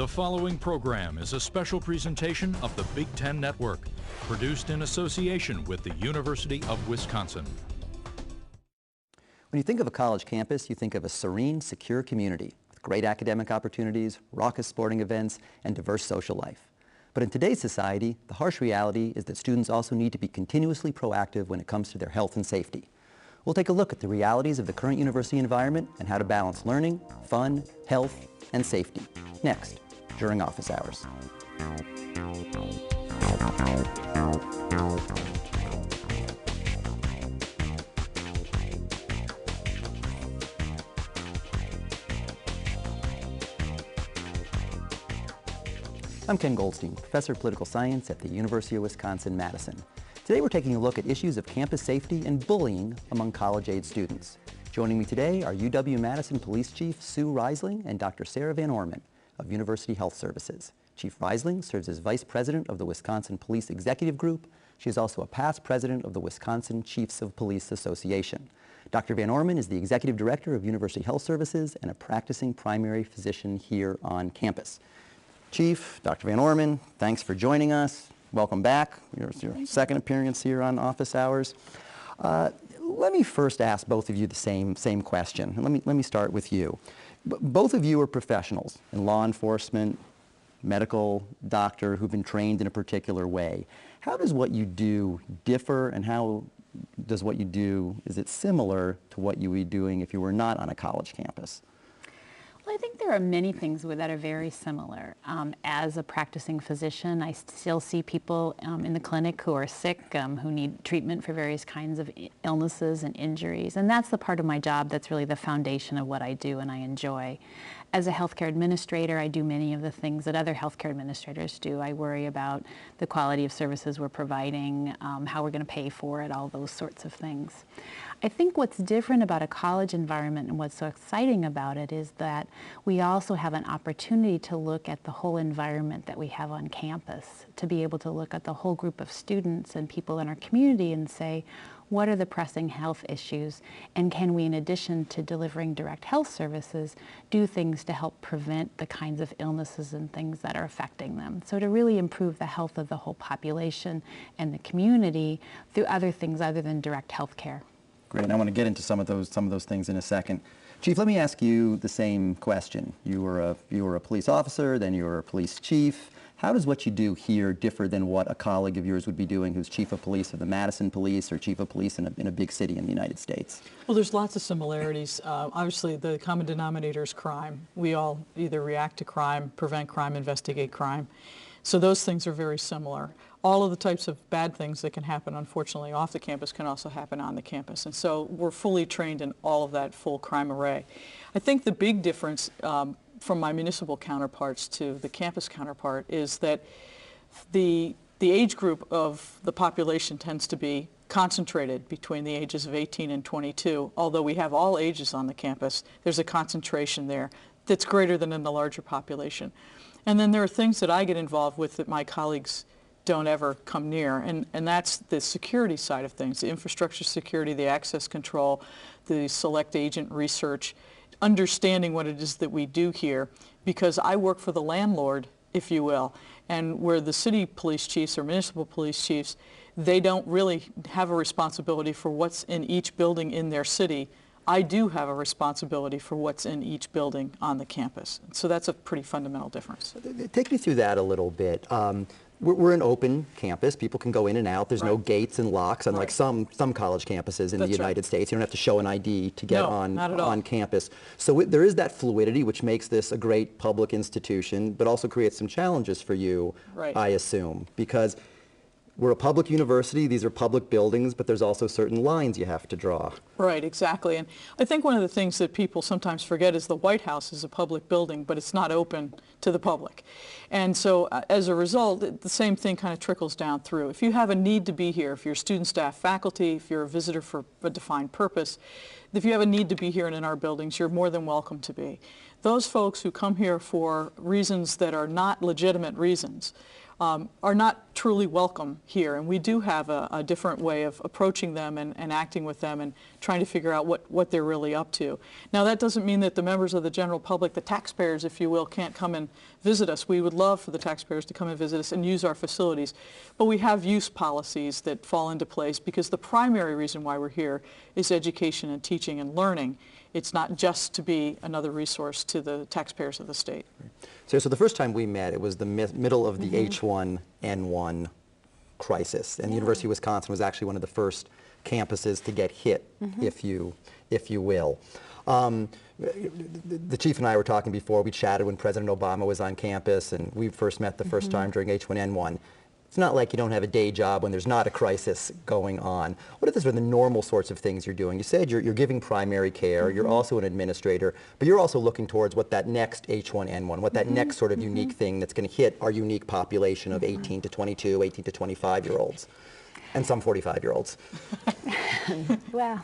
The following program is a special presentation of the Big Ten Network, produced in association with the University of Wisconsin. When you think of a college campus, you think of a serene, secure community with great academic opportunities, raucous sporting events, and diverse social life. But in today's society, the harsh reality is that students also need to be continuously proactive when it comes to their health and safety. We'll take a look at the realities of the current university environment and how to balance learning, fun, health, and safety. Next, during office hours. I'm Ken Goldstein, Professor of Political Science at the University of Wisconsin-Madison. Today we're taking a look at issues of campus safety and bullying among college-age students. Joining me today are UW-Madison Police Chief Sue Riseling and Dr. Sarah Van Orman of University Health Services. Chief Riseling serves as Vice President of the Wisconsin Police Executive Group. She is also a past President of the Wisconsin Chiefs of Police Association. Dr. Van Orman is the Executive Director of University Health Services and a practicing primary physician here on campus. Chief, Dr. Van Orman, thanks for joining us. Welcome back. It's your second appearance here on Office Hours. Let me first ask both of you the same question. Let me start with you. Both of you are professionals in law enforcement, medical, doctor, who've been trained in a particular way. How does what you do differ, and how does what you do, is it similar to what you would be doing if you were not on a college campus? Well, I think there are many things that are very similar. As a practicing physician, I still see people in the clinic who are sick, who need treatment for various kinds of illnesses and injuries, and that's the part of my job that's really the foundation of what I do and I enjoy. As a healthcare administrator, I do many of the things that other healthcare administrators do. I worry about the quality of services we're providing, how we're going to pay for it, all those sorts of things. I think what's different about a college environment and what's so exciting about it is that we also have an opportunity to look at the whole environment that we have on campus, to be able to look at the whole group of students and people in our community and say, what are the pressing health issues, and can we, in addition to delivering direct health services, do things to help prevent the kinds of illnesses and things that are affecting them? So to really improve the health of the whole population and the community through other things other than direct health care. Great, and I want to get into some of those things in a second. Chief, let me ask you the same question. You were a police officer, then you were a police chief. How does what you do here differ than what a colleague of yours would be doing who's chief of police of the Madison Police or chief of police in a big city in the United States? Well, there's lots of similarities. Obviously, the common denominator is crime. We all either react to crime, prevent crime, investigate crime. So those things are very similar. All of the types of bad things that can happen, unfortunately, off the campus can also happen on the campus. And so we're fully trained in all of that full crime array. I think the big difference from my municipal counterparts to the campus counterpart is that the age group of the population tends to be concentrated between the ages of 18 and 22. Although we have all ages on the campus, there's a concentration there that's greater than in the larger population. And then there are things that I get involved with that my colleagues don't ever come near, and that's the security side of things, the infrastructure security, the access control, the select agent research, understanding what it is that we do here, because I work for the landlord, if you will, and where the city police chiefs or municipal police chiefs, they don't really have a responsibility for what's in each building in their city. I do have a responsibility for what's in each building on the campus. So that's a pretty fundamental difference. Take me through that a little bit. We're an open campus. People can go in and out. There's no gates and locks, unlike some college campuses in the United States. You don't have to show an ID to get on campus. So there is that fluidity, which makes this a great public institution, but also creates some challenges for you, I assume, because we're a public university, these are public buildings, but there's also certain lines you have to draw. Right, exactly. And I think one of the things that people sometimes forget is the White House is a public building, but it's not open to the public. And so as a result, the same thing kind of trickles down through. If you have a need to be here, if you're student, staff, faculty, if you're a visitor for a defined purpose, if you have a need to be here in our buildings, you're more than welcome to be. Those folks who come here for reasons that are not legitimate reasons are not truly welcome here. And we do have a different way of approaching them and acting with them and trying to figure out what they're really up to. Now, that doesn't mean that the members of the general public, the taxpayers, if you will, can't come and visit us. We would love for the taxpayers to come and visit us and use our facilities. But we have use policies that fall into place because the primary reason why we're here is education and teaching and learning. It's not just to be another resource to the taxpayers of the state. So the first time we met, it was the middle of the H1N1 crisis, and the University of Wisconsin was actually one of the first campuses to get hit, if you will. The chief and I were talking before. We chatted when President Obama was on campus, and we first met the first time during H1N1. It's not like you don't have a day job when there's not a crisis going on. What are the sort of the normal sorts of things you're doing? You said you're giving primary care, you're also an administrator, but you're also looking towards what that next H1N1, what that next sort of unique thing that's going to hit our unique population of 18 to 22, 18 to 25-year-olds. And some 45-year-olds. Well,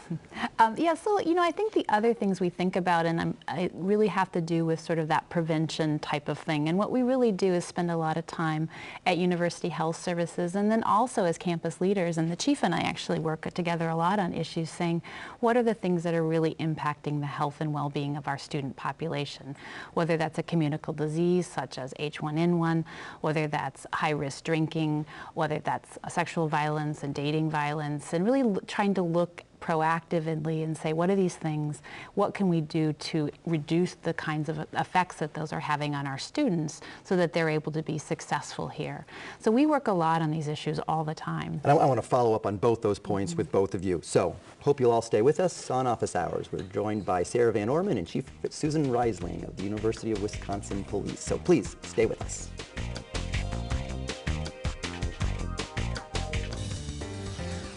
yeah, so, you know, I think the other things we think about, and I really have to do with sort of that prevention type of thing. And what we really do is spend a lot of time at University Health Services, and then also as campus leaders. And the chief and I actually work together a lot on issues saying, what are the things that are really impacting the health and well-being of our student population? Whether that's a communicable disease such as H1N1, whether that's high-risk drinking, whether that's sexual violence and dating violence, and really trying to look proactively and say, what are these things? What can we do to reduce the kinds of effects that those are having on our students so that they're able to be successful here? So we work a lot on these issues all the time. And I want to follow up on both those points with both of you. So hope you'll all stay with us on Office Hours. We're joined by Sarah Van Orman and Chief Susan Riseling of the University of Wisconsin Police. So please stay with us.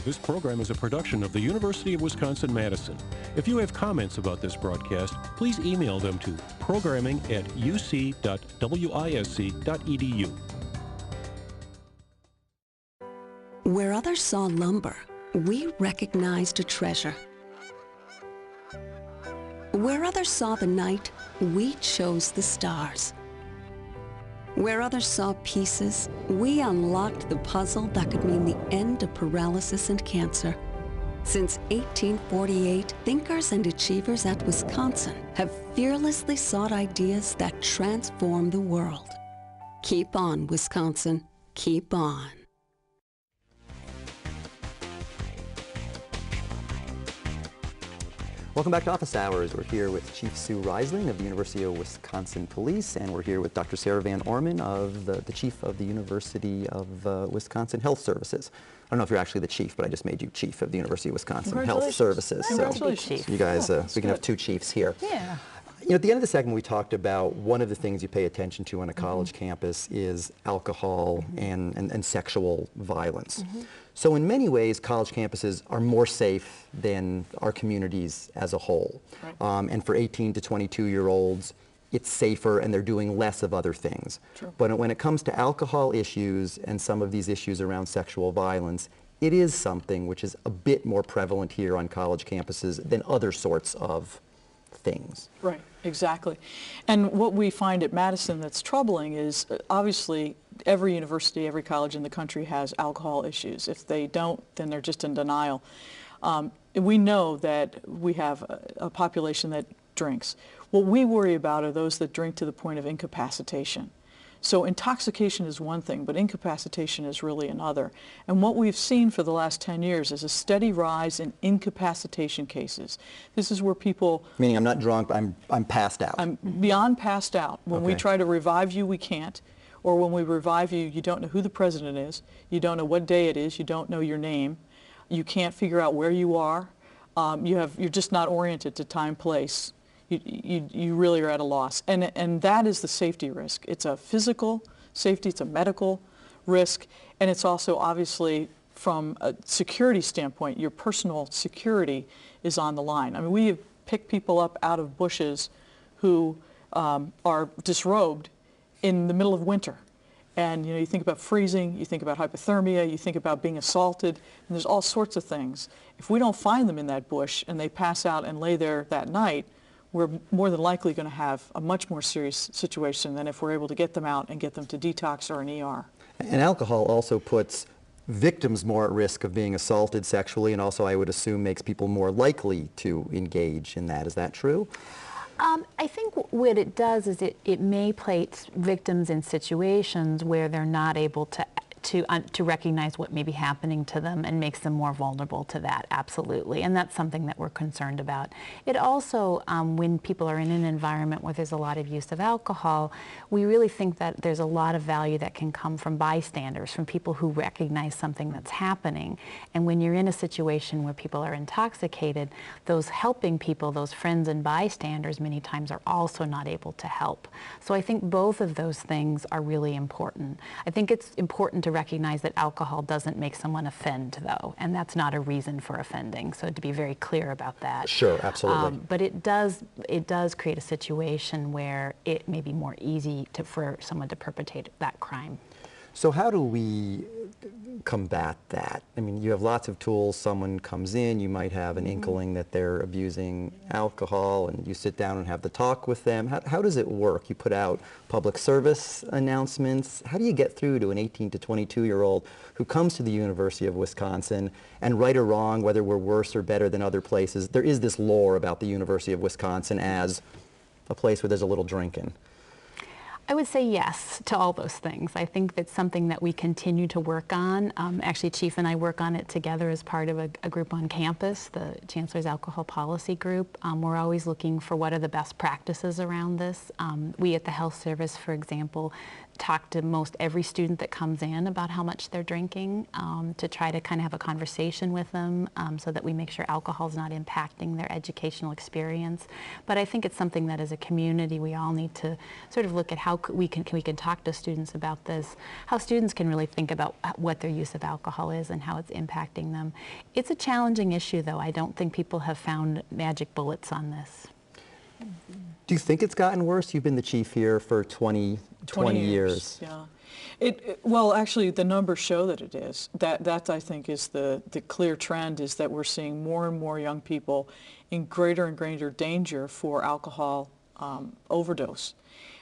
This program is a production of the University of Wisconsin-Madison. If you have comments about this broadcast, please email them to programming@uc.wisc.edu. Where others saw lumber, we recognized a treasure. Where others saw the night, we chose the stars. Where others saw pieces, we unlocked the puzzle that could mean the end of paralysis and cancer. Since 1848, thinkers and achievers at Wisconsin have fearlessly sought ideas that transform the world. Keep on, Wisconsin. Keep on. Welcome back to Office Hours. We're here with Chief Sue Riseling of the University of Wisconsin Police, and we're here with Dr. Sarah Van Orman, of the Chief of the University of Wisconsin Health Services. I don't know if you're actually the chief, but I just made you Chief of the University of Wisconsin Health Services. Congratulations. So you guys, we can have two chiefs here. Yeah. You know, at the end of the segment, we talked about one of the things you pay attention to on a college campus is alcohol and sexual violence. So in many ways, college campuses are more safe than our communities as a whole. Right. And for 18 to 22-year-olds, it's safer and they're doing less of other things. True. But when it comes to alcohol issues and some of these issues around sexual violence, it is something which is a bit more prevalent here on college campuses than other sorts of things. Right, exactly. And what we find at Madison that's troubling is obviously every university, every college in the country has alcohol issues. If they don't, then they're just in denial. We know that we have a population that drinks. What we worry about are those that drink to the point of incapacitation. So intoxication is one thing, but incapacitation is really another. And what we've seen for the last 10 years is a steady rise in incapacitation cases. This is where people... Meaning I'm not drunk, I'm passed out. I'm beyond passed out. When we try to revive you, we can't. Or when we revive you, you don't know who the president is. You don't know what day it is. You don't know your name. You can't figure out where you are. You're just not oriented to time, place. You really are at a loss. And that is the safety risk. It's a physical safety, it's a medical risk, and it's also obviously from a security standpoint, your personal security is on the line. I mean, we have picked people up out of bushes who are disrobed in the middle of winter. And you know, you think about freezing, you think about hypothermia, you think about being assaulted, and there's all sorts of things. If we don't find them in that bush and they pass out and lay there that night, we're more than likely going to have a much more serious situation than if we're able to get them out and get them to detox or an ER. And alcohol also puts victims more at risk of being assaulted sexually, and also I would assume makes people more likely to engage in that. Is that true? I think what it does is it may place victims in situations where they're not able to recognize what may be happening to them, and makes them more vulnerable to that, absolutely. And that's something that we're concerned about. It also, when people are in an environment where there's a lot of use of alcohol, we really think that there's a lot of value that can come from bystanders, from people who recognize something that's happening. And when you're in a situation where people are intoxicated, those helping people, those friends and bystanders, many times are also not able to help. So I think both of those things are really important. I think it's important to recognize that alcohol doesn't make someone offend, though, and that's not a reason for offending. So to be very clear about that. Sure, absolutely. But it does create a situation where it may be more easy for someone to perpetrate that crime. So how do we combat that? I mean, you have lots of tools. Someone comes in, you might have an inkling that they're abusing alcohol, and you sit down and have the talk with them. How does it work? You put out public service announcements. How do you get through to an 18 to 22-year-old who comes to the University of Wisconsin, and right or wrong, whether we're worse or better than other places, there is this lore about the University of Wisconsin as a place where there's a little drinking? I would say yes to all those things. I think that's something that we continue to work on. Actually, Chief and I work on it together as part of a group on campus, the Chancellor's Alcohol Policy Group. We're always looking for what are the best practices around this. We at the Health Service, for example, talk to most every student that comes in about how much they're drinking, to try to kind of have a conversation with them, so that we make sure alcohol is not impacting their educational experience. But I think it's something that as a community we all need to sort of look at how we can talk to students about this, how students can really think about what their use of alcohol is and how it's impacting them. It's a challenging issue, though. I don't think people have found magic bullets on this. Do you think it's gotten worse? You've been the chief here for 20 years. Yeah. Well, actually, the numbers show that it is. That I think is the clear trend, is that we're seeing more and more young people in greater and greater danger for alcohol overdose,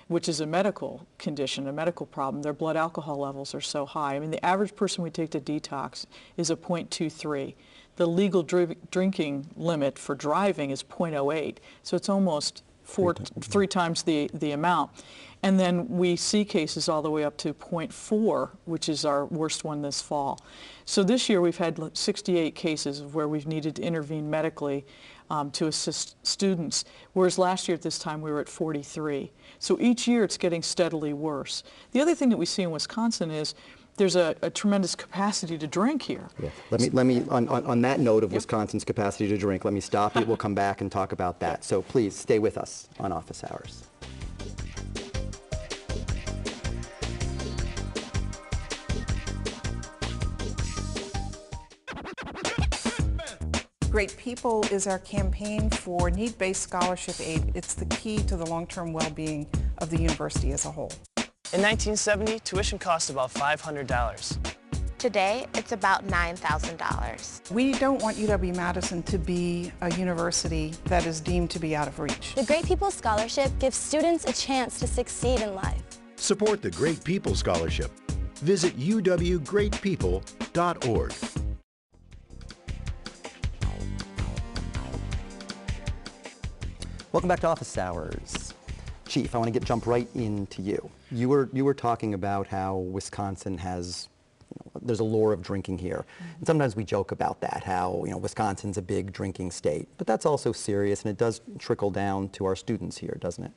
which is a medical condition, a medical problem. Their blood alcohol levels are so high. I mean, the average person we take to detox is a 0.23. The legal drinking limit for driving is 0.08. So it's almost three times the amount. And then we see cases all the way up to 0.4, which is our worst one this fall. So this year we've had 68 cases where we've needed to intervene medically to assist students, whereas last year at this time we were at 43. So each year it's getting steadily worse. The other thing that we see in Wisconsin is there's a tremendous capacity to drink here. Yeah. Let me on that note of Wisconsin's capacity to drink, let me stop you. We'll come back and talk about that. So please stay with us on Office Hours. Great People is our campaign for need-based scholarship aid. It's the key to the long-term well-being of the university as a whole. In 1970, tuition cost about $500. Today, it's about $9,000. We don't want UW-Madison to be a university that is deemed to be out of reach. The Great People Scholarship gives students a chance to succeed in life. Support the Great People Scholarship. Visit uwgreatpeople.org. Welcome back to Office Hours. Chief, I want to jump right into you. You were talking about how Wisconsin has, there's a lore of drinking here. And sometimes we joke about that, how Wisconsin's a big drinking state. But that's also serious, and it does trickle down to our students here, doesn't it?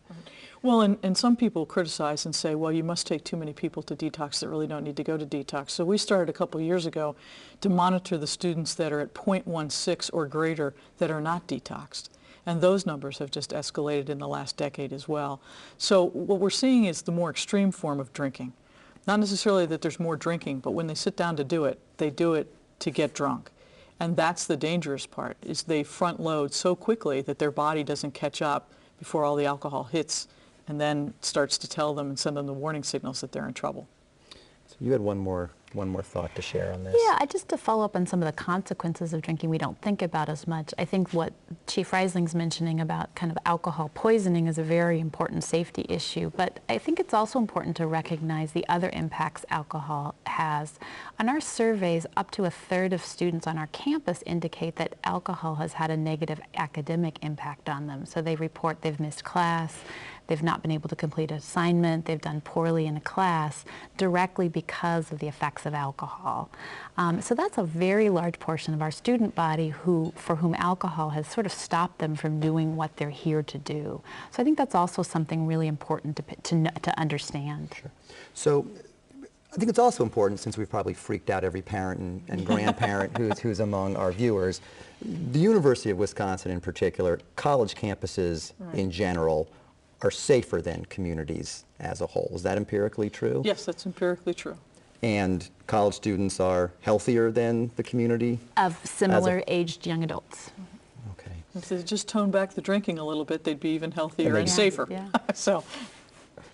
Well, and some people criticize and say, well, you must take too many people to detox that really don't need to go to detox. So we started a couple years ago to monitor the students that are at 0.16 or greater that are not detoxed. And those numbers have just escalated in the last decade as well. So what we're seeing is the more extreme form of drinking. Not necessarily that there's more drinking, but when they sit down to do it, they do it to get drunk. And that's the dangerous part, is they front load so quickly that their body doesn't catch up before all the alcohol hits and then starts to tell them and send them the warning signals that they're in trouble. you had one more thought to share on this. Yeah, just to follow up on some of the consequences of drinking we don't think about as much. I think what Chief Riseling's mentioning about kind of alcohol poisoning is a very important safety issue, but I think it's also important to recognize the other impacts alcohol has. On our surveys, up to a third of students on our campus indicate that alcohol has had a negative academic impact on them. So they report they've missed class, they've not been able to complete an assignment, they've done poorly in a class directly because of the effects of alcohol. So that's a very large portion of our student body for whom alcohol has sort of stopped them from doing what they're here to do. So I think that's also something really important to understand. Sure. So I think it's also important, since we've probably freaked out every parent and grandparent who's among our viewers, the University of Wisconsin in particular, college campuses in general, are safer than communities as a whole. Is that empirically true? Yes, that's empirically true. And college students are healthier than the community? Of similar aged young adults. Okay. If they just tone back the drinking a little bit, they'd be even healthier and safer. Yeah. So.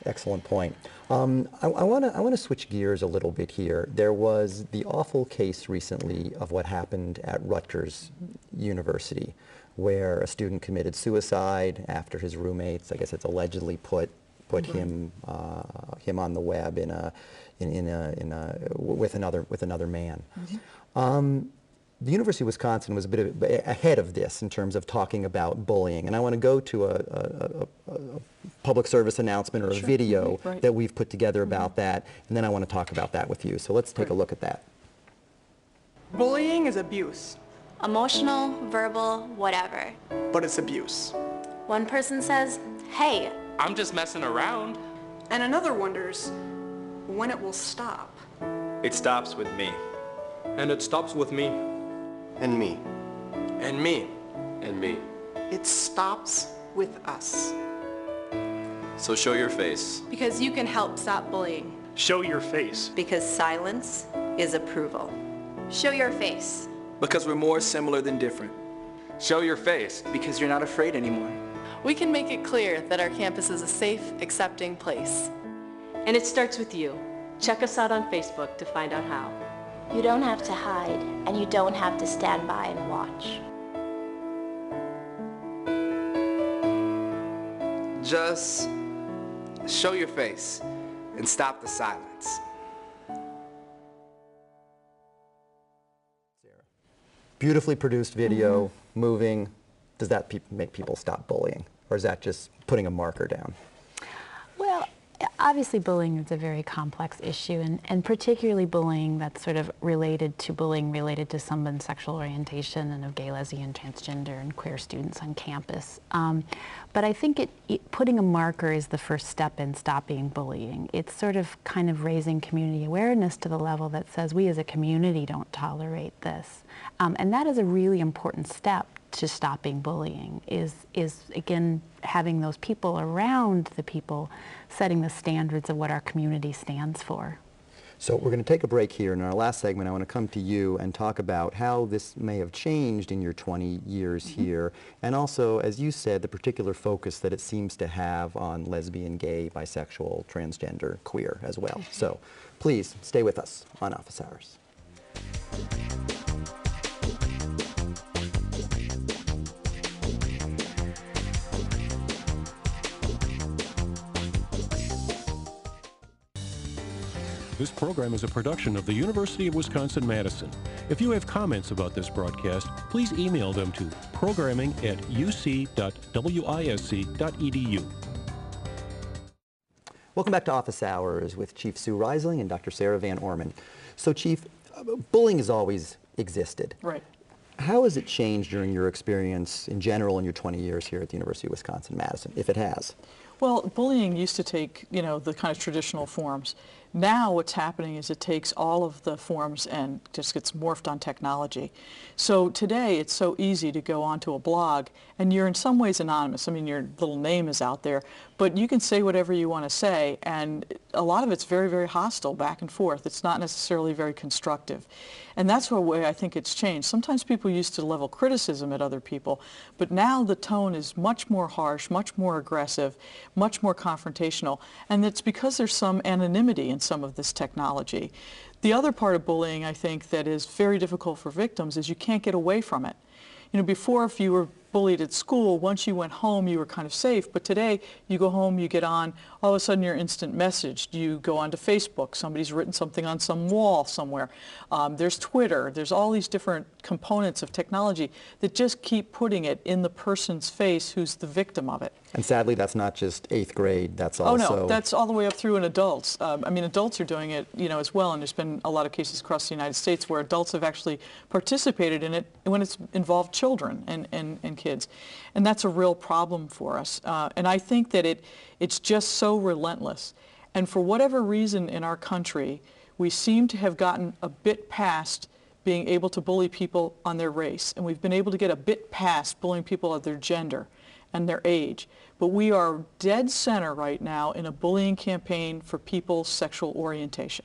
Excellent point. I want to switch gears a little bit here. There was the awful case recently of what happened at Rutgers University, where a student committed suicide after his roommates, I guess it's allegedly put him on the web with another man. The University of Wisconsin was a bit ahead of this in terms of talking about bullying, and I want to go to a public service announcement or a video that we've put together about that, and then I want to talk about that with you. So let's take a look at that. Bullying is abuse. Emotional, verbal, whatever. But it's abuse. One person says, hey, I'm just messing around. And another wonders when it will stop. It stops with me. And it stops with me. And me. And me. And me. It stops with us. So show your face. Because you can help stop bullying. Show your face. Because silence is approval. Show your face. Because we're more similar than different. Show your face. Because you're not afraid anymore. We can make it clear that our campus is a safe, accepting place. And it starts with you. Check us out on Facebook to find out how. You don't have to hide, and you don't have to stand by and watch. Just show your face and stop the silence. Beautifully produced video, moving. Does that make people stop bullying? Or is that just putting a marker down? Well, obviously bullying is a very complex issue, and particularly bullying that's sort of related to someone's sexual orientation and of gay, lesbian, transgender, and queer students on campus. But I think putting a marker is the first step in stopping bullying. It's sort of kind of raising community awareness to the level that says we as a community don't tolerate this. And that is a really important step to stopping bullying, is again having those people around the people setting the standards of what our community stands for. So we're going to take a break here. In our last segment, I want to come to you and talk about how this may have changed in your 20 years here, and also, as you said, the particular focus that it seems to have on lesbian, gay, bisexual, transgender, queer as well. So please stay with us on Office Hours. This program is a production of the University of Wisconsin-Madison. If you have comments about this broadcast, please email them to programming@uc.wisc.edu. Welcome back to Office Hours with Chief Sue Riseling and Dr. Sarah Van Orman. So Chief, bullying has always existed. Right. How has it changed during your experience in general in your 20 years here at the University of Wisconsin-Madison, if it has? Well, bullying used to take, the kind of traditional forms. Now what's happening is it takes all of the forms and just gets morphed on technology. So today it's so easy to go onto a blog and you're in some ways anonymous. I mean, your little name is out there, but you can say whatever you want to say, and a lot of it's very, very hostile back and forth. It's not necessarily very constructive. And that's the way I think it's changed. Sometimes people used to level criticism at other people, but now the tone is much more harsh, much more aggressive, much more confrontational, and it's because there's some anonymity in some of this technology. The other part of bullying, I think, that is very difficult for victims is you can't get away from it. You know, before, if you were bullied at school, once you went home, you were kind of safe. But today, you go home, you get on, all of a sudden you're instant messaged. You go onto Facebook, somebody's written something on some wall somewhere. There's Twitter. There's all these different components of technology that just keep putting it in the person's face who's the victim of it. And sadly, that's not just 8th grade. That's also... Oh, no, that's all the way up through in adults. I mean, adults are doing it, you know, as well, and there's been a lot of cases across the United States where adults have actually participated in it when it's involved children and kids. And that's a real problem for us. And I think that it's just so relentless. And for whatever reason in our country, we seem to have gotten a bit past being able to bully people on their race. And we've been able to get a bit past bullying people of their gender and their age. But we are dead center right now in a bullying campaign for people's sexual orientation.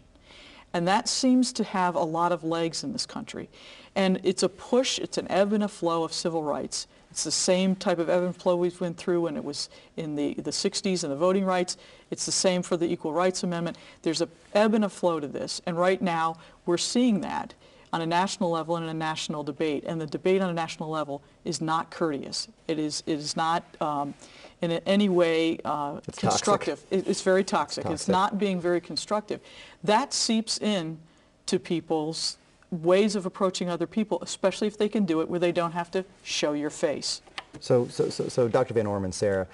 And that seems to have a lot of legs in this country. And it's a push, it's an ebb and a flow of civil rights. It's the same type of ebb and flow we've been through when it was in the 60s and the voting rights. It's the same for the Equal Rights Amendment. There's an ebb and a flow to this. And right now, we're seeing that on a national level and in a national debate. And the debate on a national level is not courteous. It is not in any way constructive. It's very toxic. It's not being very constructive. That seeps in to people's ways of approaching other people, especially if they can do it where they don't have to show your face. So Dr. Van Orman, Sarah,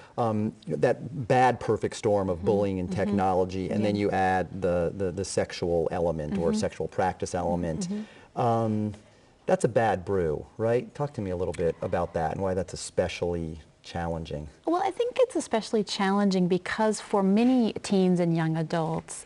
that bad perfect storm of bullying and technology, and then you add the sexual element or sexual practice element, that's a bad brew, right? Talk to me a little bit about that and why that's especially challenging. Well, I think it's especially challenging because for many teens and young adults,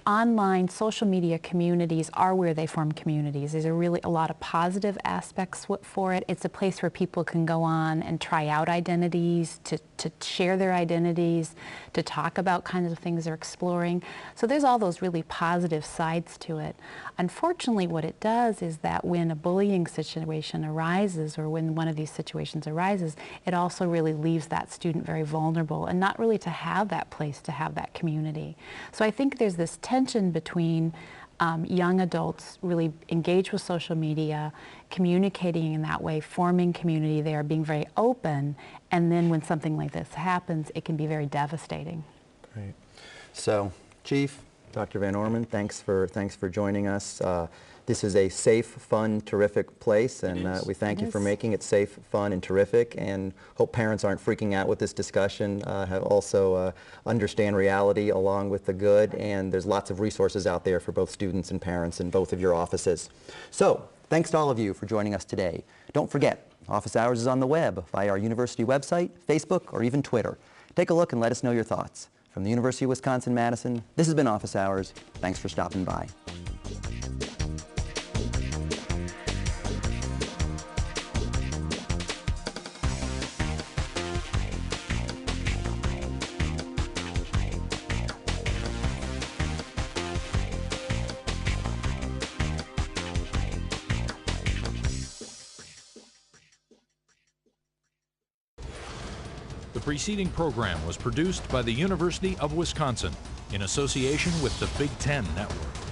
online social media communities are where they form communities. There's really a lot of positive aspects for it. It's a place where people can go on and try out identities, to share their identities, to talk about kinds of things they're exploring. So there's all those really positive sides to it. Unfortunately, what it does is that when a bullying situation arises, or when one of these situations arises, it also really leaves that student very vulnerable and not really to have that place, to have that community. So I think there's this tension between young adults really engage with social media, communicating in that way, forming community there, being very open, and then when something like this happens, it can be very devastating. Great. So, Chief, Dr. Van Orman, thanks for joining us. This is a safe, fun, terrific place, and we thank you for making it safe, fun, and terrific, and hope parents aren't freaking out with this discussion, also understand reality along with the good, and there's lots of resources out there for both students and parents in both of your offices. So, thanks to all of you for joining us today. Don't forget, Office Hours is on the web via our university website, Facebook, or even Twitter. Take a look and let us know your thoughts. From the University of Wisconsin-Madison, this has been Office Hours. Thanks for stopping by. The preceding program was produced by the University of Wisconsin in association with the Big Ten Network.